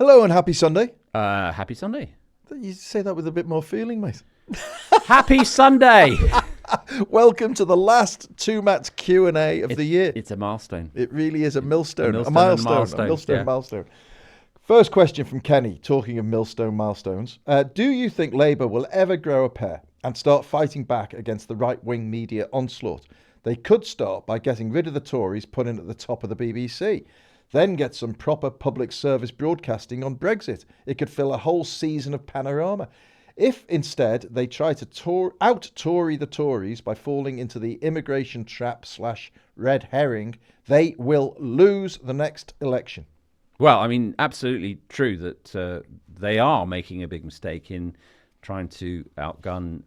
Hello and happy Sunday. Happy Sunday. You say that with a bit more feeling, mate. Happy Sunday. Welcome to the last two-match Q&A of the year. It's a milestone. It really is a milestone. A milestone. milestone. First question from Kenny, talking of milestones. Do you think Labour will ever grow a pair and start fighting back against the right-wing media onslaught? They could start by getting rid of the Tories put in at the top of the BBC. Then get some proper public service broadcasting on Brexit. It could fill a whole season of Panorama. If instead they try to out-Tory the Tories by falling into the immigration trap / red herring, they will lose the next election. Well, I mean, absolutely true that they are making a big mistake in trying to outgun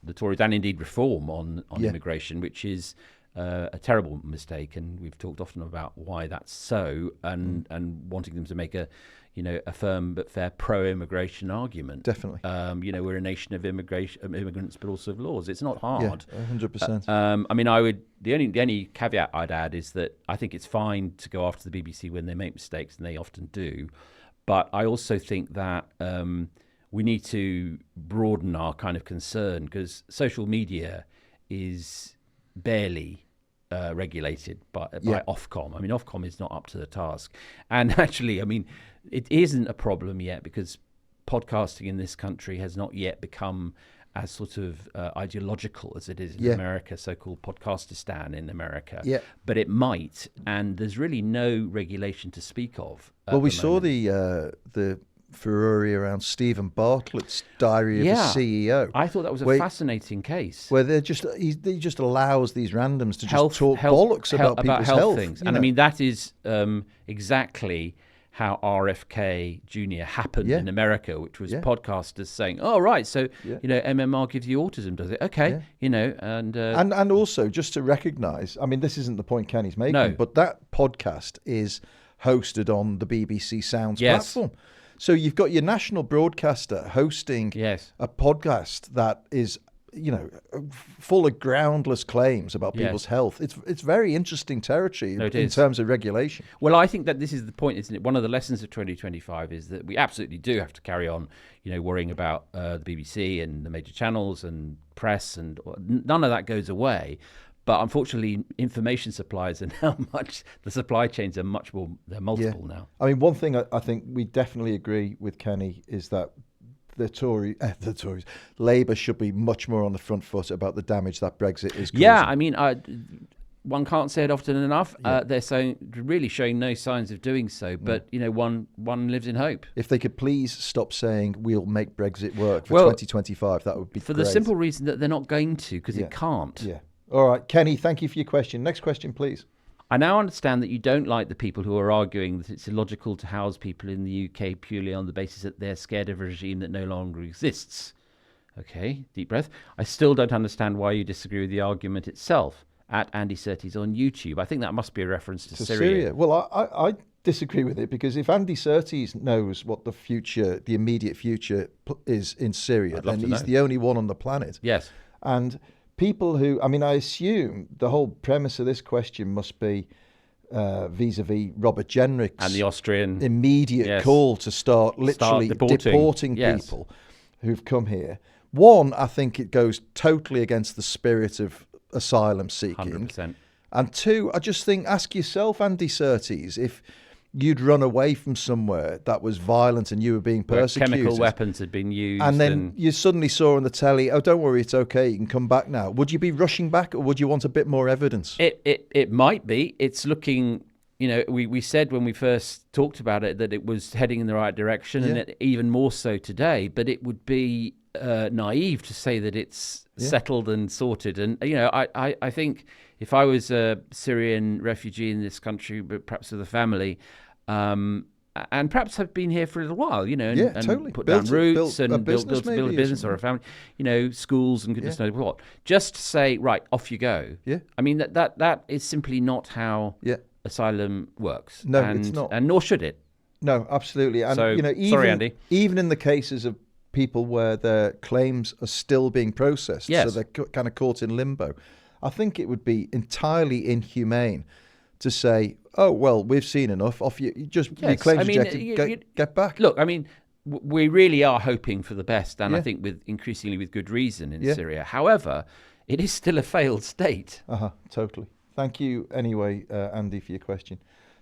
the Tories and indeed reform on immigration, which is a terrible mistake. And we've talked often about why that's so, and wanting them to make a firm but fair pro-immigration argument. Definitely. We're a nation of immigrants, but also of laws. It's not hard. Yeah, 100%. I mean, the only caveat I'd add is that I think it's fine to go after the BBC when they make mistakes, and they often do. But I also think that we need to broaden our kind of concern, because social media is barely regulated by Ofcom. I mean, Ofcom is not up to the task. And actually, I mean, it isn't a problem yet because podcasting in this country has not yet become as sort of ideological as it is in America, so-called Podcastistan in America. Yeah. But it might, and there's really no regulation to speak of. Well, we saw the furore around Stephen Bartlett's Diary of a CEO. I thought that was a fascinating case. Where he just allows these randoms to just talk bollocks about people's health things. And I mean, that is exactly how RFK Jr. happened in America, which was podcasters saying, "Oh, right, so MMR gives you autism, does it? Okay, and also just to recognise, I mean, this isn't the point Kenny's making, but that podcast is hosted on the BBC Sounds platform. So you've got your national broadcaster hosting a podcast that is, full of groundless claims about people's health. It's very interesting territory in terms of regulation. Well, I think that this is the point, isn't it? One of the lessons of 2025 is that we absolutely do have to carry on, worrying about the BBC and the major channels and press, and none of that goes away. But unfortunately, information supplies and how much the supply chains are much more, they're multiple now. I mean, one thing I think we definitely agree with Kenny is that the Tories, Labour should be much more on the front foot about the damage that Brexit is causing. Yeah, I mean, one can't say it often enough. They're really showing no signs of doing so. But, one lives in hope. If they could please stop saying we'll make Brexit work for 2025, that would be for great. The simple reason that they're not going to, because it can't. Yeah. All right, Kenny, thank you for your question. Next question, please. I now understand that you don't like the people who are arguing that it's illogical to house people in the UK purely on the basis that they're scared of a regime that no longer exists. Okay, deep breath. I still don't understand why you disagree with the argument itself. At Andy Surtees on YouTube. I think that must be a reference to Syria. Well, I disagree with it, because if Andy Surtees knows what the immediate future is in Syria, then he's the only one on the planet. Yes. And people who, I mean, I assume the whole premise of this question must be vis-a-vis Robert Jenrick's and the Austrian immediate call to start deporting people who've come here. One, I think it goes totally against the spirit of asylum seeking. 100%. And two, I just think, ask yourself, Andy Surtees, if you'd run away from somewhere that was violent and you were being persecuted. Chemical weapons had been used. And then you suddenly saw on the telly, oh, don't worry, it's okay, you can come back now. Would you be rushing back, or would you want a bit more evidence? It might be. It's looking, we said when we first talked about it that it was heading in the right direction, and even more so today. But it would be naive to say that it's settled and sorted. And, I think if I was a Syrian refugee in this country, but perhaps with a family, and perhaps have been here for a little while, and totally. Put down roots and build a business or a family, schools and goodness knows what. Just to say, right, off you go. Yeah. I mean, that is simply not how asylum works. No, it's not. And nor should it. No, absolutely. And, sorry, Andy. Even in the cases of people where their claims are still being processed, so they're kind of caught in limbo, I think it would be entirely inhumane to say, oh, well, we've seen enough. Off you just your Yes, claims I mean, rejected, get back. Look, I mean, we really are hoping for the best, and I Yeah. think increasingly with good reason in Yeah. Syria. However, it is still a failed state. Totally. Thank you anyway, Andy, for your question.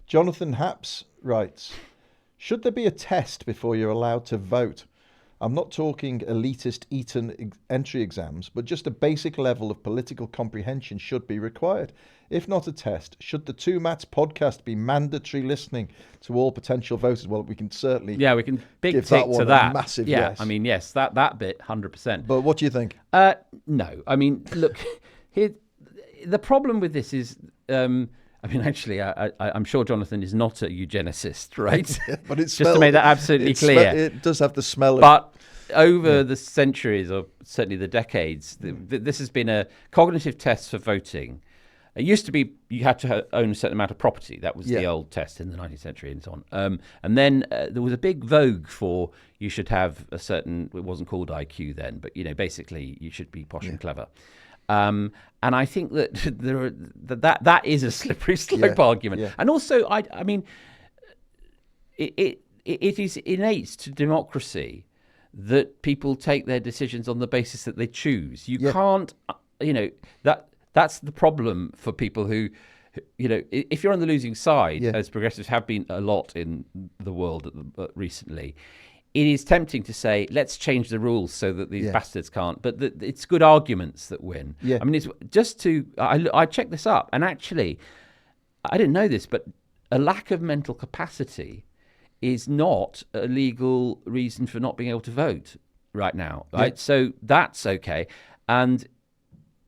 Jonathan Haps writes, should there be a test before you're allowed to vote? I'm not talking elitist Eton entry exams, but just a basic level of political comprehension should be required. If not a test, should the Two Mats podcast be mandatory listening to all potential voters? Well, we can certainly we can big give tick that one to that. a massive yeah, yes. I mean, yes, that bit, 100%. But what do you think? No, I mean, look, here, the problem with this is, actually, I'm sure Jonathan is not a eugenicist, right? But it's just to make that absolutely clear. It does have the smell of... But over the centuries, or certainly the decades, this has been a cognitive test for voting. It used to be you had to own a certain amount of property. That was the old test in the 19th century and so on. And then there was a big vogue for you should have a certain, it wasn't called IQ then, but, basically you should be posh and clever. And I think that that is a slippery slope argument. Yeah. And also, I mean, it is innate to democracy that people take their decisions on the basis that they choose. You can't, that's the problem for people who, if you're on the losing side, as progressives have been a lot in the world recently, it is tempting to say, let's change the rules so that these bastards can't. But it's good arguments that win. Yeah. I mean, it's just I checked this up, and actually, I didn't know this, but a lack of mental capacity is not a legal reason for not being able to vote right now. Right. Yeah. So that's okay. And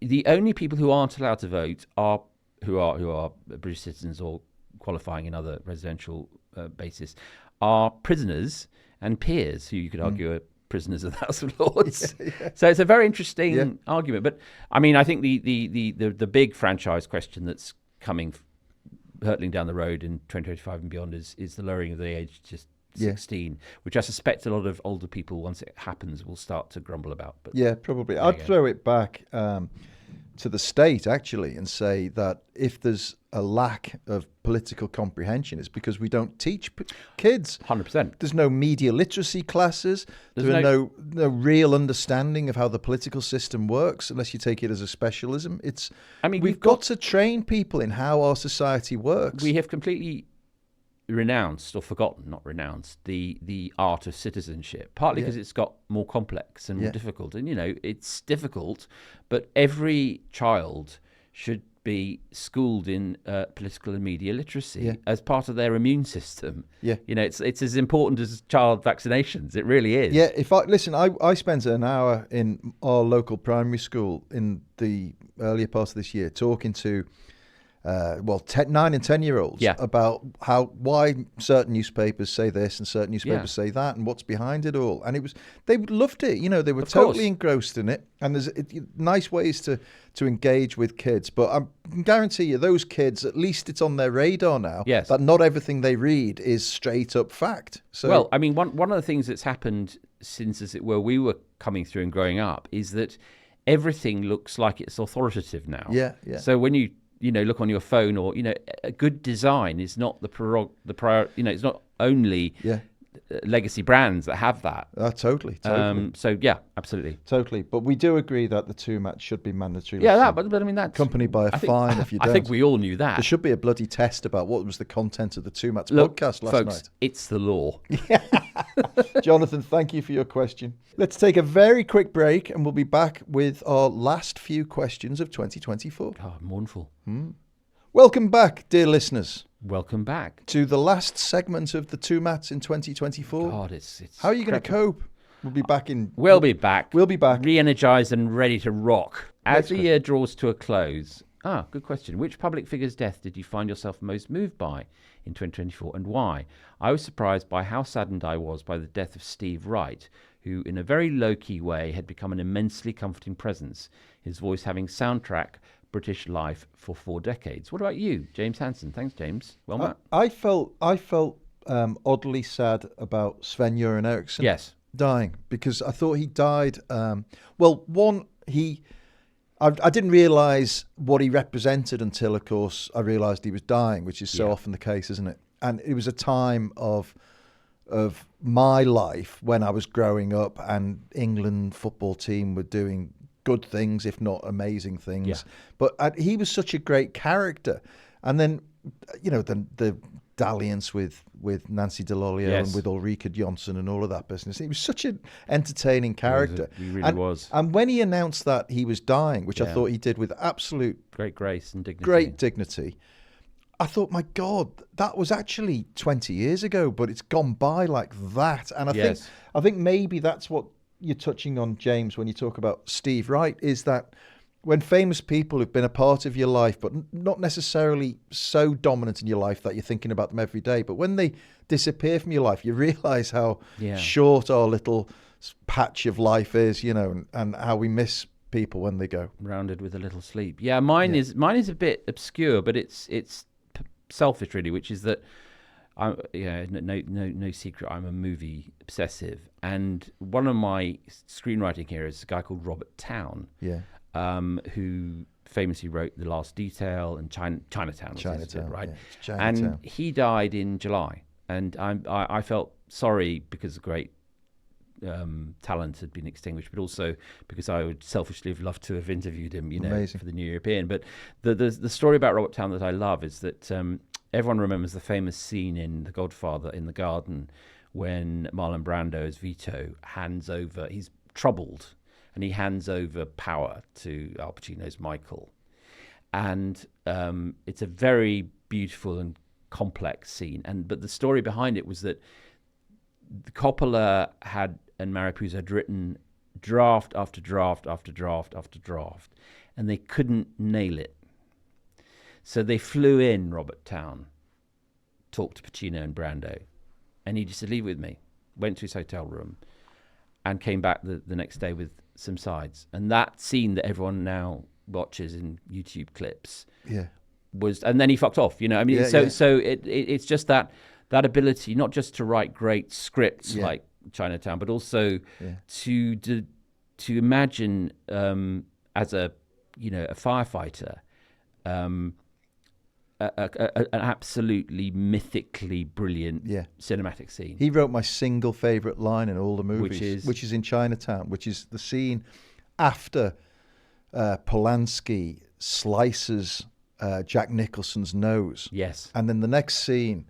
the only people who aren't allowed to vote are who are British citizens or qualifying in other residential basis are prisoners and peers who you could argue are prisoners of the House of Lords. So it's a very interesting argument. But I mean, I think the big franchise question that's coming hurtling down the road in 2025 and beyond is the lowering of the age to 16, which I suspect a lot of older people, once it happens, will start to grumble about. But probably. I'd throw it back to the state, actually, and say that if there's a lack of political comprehension, it's because we don't teach kids. 100%. There's no media literacy classes. There's no real understanding of how the political system works, unless you take it as a specialism. We've got to train people in how our society works. We have completely renounced or forgotten, not renounced, the art of citizenship, partly because it's got more complex and more difficult. And, it's difficult, but every child should be schooled in political and media literacy as part of their immune system. It's as important as child vaccinations. It really is. I spent an hour in our local primary school in the earlier part of this year talking to 9 and 10-year-olds about why certain newspapers say this and certain newspapers say that and what's behind it all. And they loved it. They were totally engrossed in it. And there's nice ways to engage with kids. But I can guarantee you, those kids, at least it's on their radar now that not everything they read is straight up fact. So, well, I mean, one of the things that's happened since, as it were, we were coming through and growing up is that everything looks like it's authoritative now. So when you look on your phone, or a good design is not the prior. It's not only legacy brands that have that. Totally. So absolutely, totally. But we do agree that the two match should be mandatory. But I mean that's accompanied by a fine if you don't. I think we all knew that. There should be a bloody test about what was the content of the Two Mats podcast last folks, night. It's the law. Jonathan, thank you for your question. Let's take a very quick break, and we'll be back with our last few questions of 2024. Mournful. Welcome back, dear listeners. Welcome back to the last segment of the Two Mats in 2024. God, it's how are you going to cope? We'll be back. We'll be back, re-energized and ready to rock as the year draws to a close. Good question. Which public figure's death did you find yourself most moved by in 2024, and why? I was surprised by how saddened I was by the death of Steve Wright, who in a very low-key way had become an immensely comforting presence, his voice having soundtracked British life for 4 decades. What about you, James Hansen? Thanks, James. Well, Matt. I felt oddly sad about Sven-Göran Eriksson dying, because I thought he died. I didn't realise what he represented until, of course, I realised he was dying, which is so often the case, isn't it? And it was a time of my life when I was growing up, and England football team were doing good things, if not amazing things. Yeah. But he was such a great character. And then, the dalliance with Nancy Delolio and with Ulrika Jonsson and all of that business. He was such an entertaining character. He really was. And when he announced that he was dying, which I thought he did with absolute great grace and dignity. Great dignity. I thought, my God, that was actually 20 years ago, but it's gone by like that. And I think maybe that's what you're touching on, James, when you talk about Steve Wright, is that when famous people have been a part of your life, but not necessarily so dominant in your life that you're thinking about them every day, but when they disappear from your life, you realise how short our little patch of life is, and how we miss people when they go. Rounded with a little sleep. Yeah, mine is a bit obscure, but it's selfish really, which is that no secret, I'm a movie obsessive, and one of my screenwriting heroes is a guy called Robert Towne. Yeah. Who famously wrote The Last Detail and Chinatown, right? Yeah, Chinatown. And he died in July, and I felt sorry because the great talent had been extinguished, but also because I would selfishly have loved to have interviewed him, for the New European. But the story about Robert Towne that I love is that everyone remembers the famous scene in The Godfather in the garden when Marlon Brando as Vito hands over. He's troubled. And he hands over power to Al Pacino's Michael. And it's a very beautiful and complex scene. But the story behind it was that Coppola and Maripuza had written draft after draft after draft after draft, and they couldn't nail it. So they flew in Robert Towne, talked to Pacino and Brando, and he just said, leave it with me. Went to his hotel room and came back the next day with some sides. And that scene that everyone now watches in YouTube clips was, and then he fucked off, So it's just that ability not just to write great scripts like Chinatown, but also to imagine as a firefighter an absolutely mythically brilliant cinematic scene. He wrote my single favourite line in all the movies, which is in Chinatown, which is the scene after Polanski slices Jack Nicholson's nose. Yes. And then the next scene,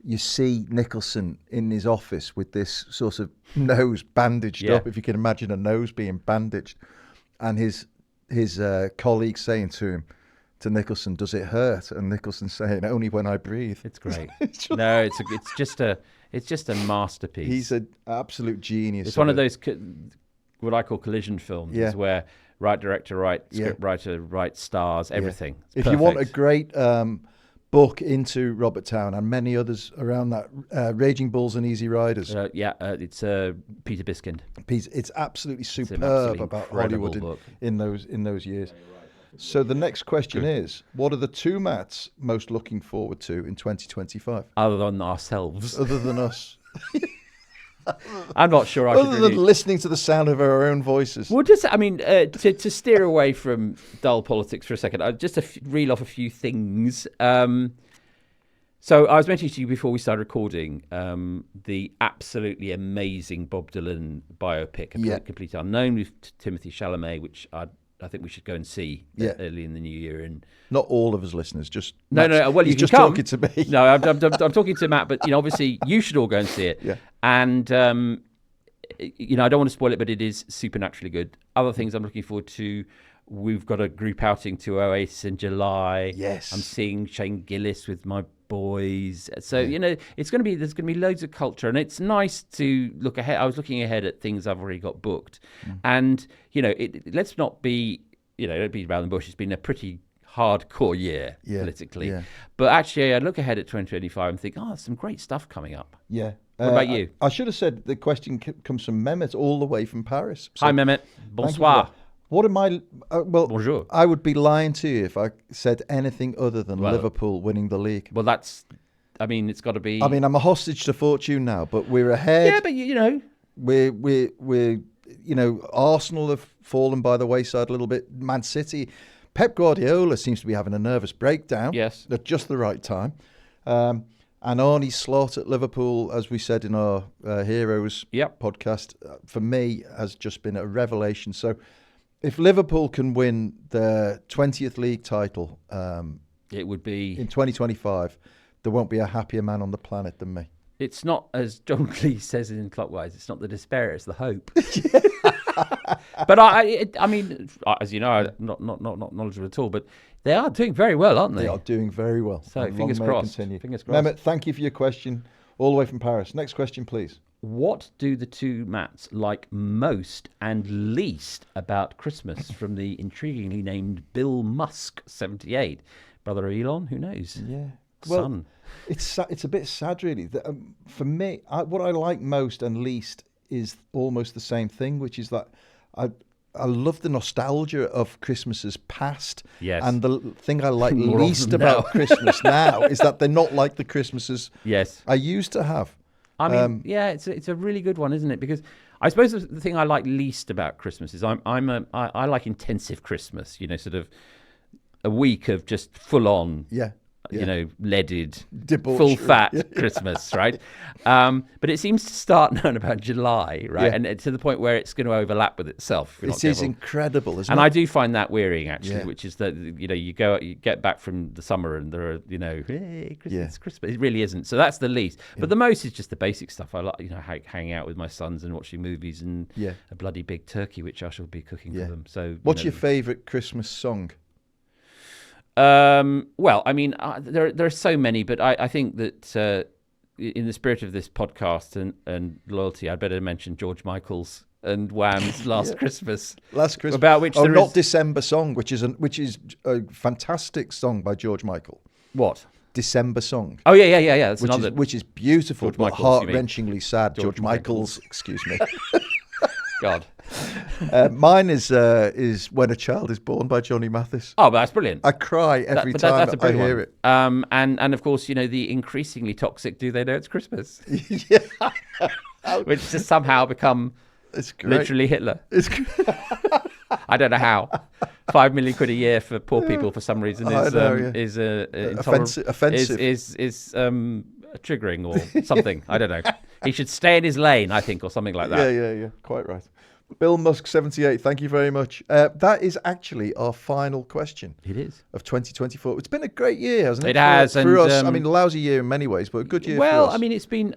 you see Nicholson in his office with this sort of nose bandaged up, if you can imagine a nose being bandaged, and his colleague saying to Nicholson, does it hurt? And Nicholson saying, only when I breathe. It's great. it's just a masterpiece. He's an absolute genius. It's one of those what I call collision films, where right director, right script writer, right stars, everything. If you want a great book into Robert Towne and many others around that, Raging Bulls and Easy Riders. It's Peter Biskind. It's absolutely superb about Hollywood in those years. So the next question is, what are the two Matts most looking forward to in 2025? Other than ourselves. Other than us. I'm not sure I Other than listening to the sound of our own voices. Well, to steer away from dull politics for a second, I'll just reel off a few things. So I was mentioning to you before we started recording the absolutely amazing Bob Dylan biopic, A Complete Unknown, with Timothy Chalamet, which I think we should go and see early in the new year. And not all of us listeners, just no. Well, he's you just can come. Talking to me. No, I'm talking to Matt, but obviously you should all go and see it. Yeah. And I don't want to spoil it, but it is supernaturally good. Other things I'm looking forward to. We've got a group outing to Oasis in July. Yes. I'm seeing Shane Gillis with my boys. So, there's going to be loads of culture, and it's nice to look ahead. I was looking ahead at things I've already got booked. And, let's not be, don't beat around the bush. It's been a pretty hardcore year politically. Yeah. But actually, I look ahead at 2025 and think, there's some great stuff coming up. Yeah. What about you? I should have said the question comes from Mehmet all the way from Paris. So hi, Mehmet. Bonsoir. What am I... Bonjour. I would be lying to you if I said anything other than Liverpool winning the league. Well, it's got to be... I'm a hostage to fortune now, but we're ahead. Yeah, but We're Arsenal have fallen by the wayside a little bit. Man City. Pep Guardiola seems to be having a nervous breakdown. Yes. At just the right time. And Arne Slot at Liverpool, as we said in our Heroes podcast, for me has just been a revelation. So if Liverpool can win their 20th league title it would be in 2025, there won't be a happier man on the planet than me. It's not, as John Cleese says in Clockwise, it's not the despair, it's the hope. But I mean, as you know, I'm not knowledgeable at all, but they are doing very well, aren't they? They are doing very well. So fingers crossed. Fingers crossed. Mehmet, thank you for your question, all the way from Paris. Next question, please. What do the two Matts like most and least about Christmas? From the intriguingly named Bill Musk, 78. Brother Elon, who knows? Yeah. Son. Well, it's a bit sad, really. For me, what I like most and least is almost the same thing, which is that I love the nostalgia of Christmases past. Yes. And the thing I like least about Christmas now is that they're not like the Christmases I used to have. I mean, it's a really good one, isn't it? Because I suppose the thing I like least about Christmas is I like intensive Christmas. Sort of a week of just full on. Yeah. Leaded, debauchery. Full fat Christmas, right? But it seems to start now in about July, right? Yeah. And to the point where it's going to overlap with itself. It is incredible, isn't it? And I do find that wearying, actually, which is that, you get back from the summer and there are, hey, Christmas, Christmas. It really isn't. So that's the least. But the most is just the basic stuff. I like, hanging out with my sons and watching movies and a bloody big turkey, which I shall be cooking for them. So, what's your favourite Christmas song? Well, I mean, there are so many, but I think that in the spirit of this podcast and loyalty, I'd better mention George Michael's and Wham's Last Christmas. Last Christmas. About which December Song, which is a fantastic song by George Michael. What? December Song. Oh yeah. That's which is beautiful, George but Michael's, heart-wrenchingly sad. George Michael's, excuse me. God. Mine is When a Child is Born by Johnny Mathis. Oh, but that's brilliant. I cry every time I hear it. And of course, the increasingly toxic Do They Know It's Christmas? Yeah. Which has somehow become literally Hitler. It's I don't know how. 5 million quid a year for poor people for some reason is offensive. Is triggering or something. I don't know. He should stay in his lane, I think, or something like that. Yeah. Quite right. Bill Musk, 78. Thank you very much. That is actually our final question. It is. Of 2024. It's been a great year, hasn't it? It has. For us. I mean, a lousy year in many ways, but a good year for us. Well, I mean, it's been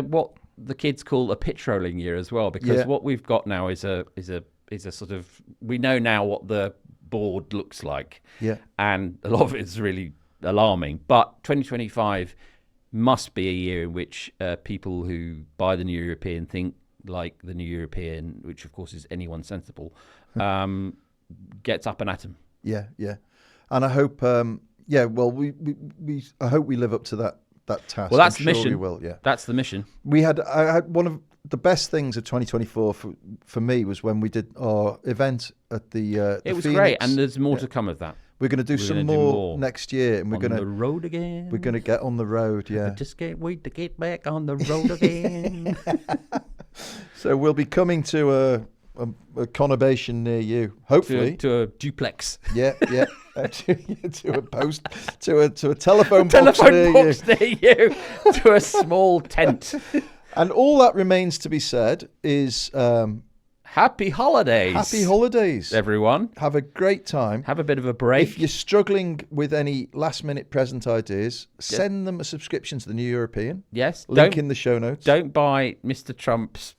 what the kids call a pitch rolling year as well, because what we've got now is a sort of, we know now what the board looks like. Yeah. And a lot of it is really alarming. But 2025 must be a year in which people who buy the New European think like the New European, which of course is anyone sensible, gets up and at them. Yeah. And I hope, I hope we live up to that task. Well, that's the mission. We will, yeah. That's the mission. I had one of the best things of 2024 for me was when we did our event at the it was Phoenix. Great, and there's more to come of that. We're going to do some more next year, and we're going to on the road again. We're going to get on the road, yeah. I just can't wait to get back on the road again. So we'll be coming to a conurbation near you, hopefully to a duplex. Yeah. To a telephone box near you, to a small tent. And all that remains to be said is happy holidays. Happy holidays, everyone. Have a great time. Have a bit of a break. If you're struggling with any last-minute present ideas, send them a subscription to the New European. Yes. Link in the show notes. Don't buy Mr. Trump's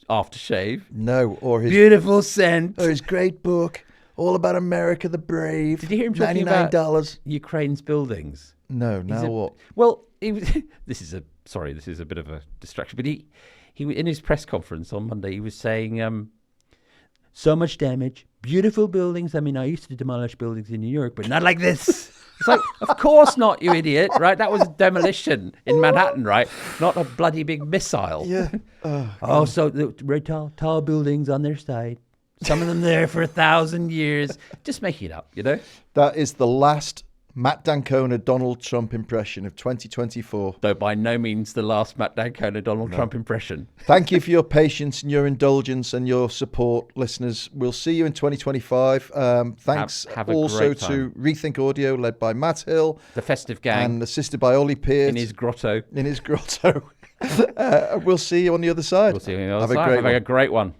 aftershave. No, or his beautiful scent. Or his great book, all about America the Brave. Did you hear him talking about Ukraine's buildings? No. What? Well, this is a bit of a distraction, but he in his press conference on Monday, he was saying, so much damage, beautiful buildings. I mean, I used to demolish buildings in New York, but not like this. It's like, of course not, you idiot, right? That was a demolition in Manhattan, right? Not a bloody big missile. Yeah. So the very tall buildings on their side. Some of them there for 1,000 years. Just making it up, That is the last Matt Dancona Donald Trump impression of 2024. Though by no means the last Matt Dancona Donald Trump impression. Thank you for your patience and your indulgence and your support, listeners. We'll see you in 2025. Thanks Have a also great to time. Rethink Audio, led by Matt Hill. The festive gang. And assisted by Ollie Peart. In his grotto. We'll see you on the other side. We'll see you on the other Have side. Have a great one.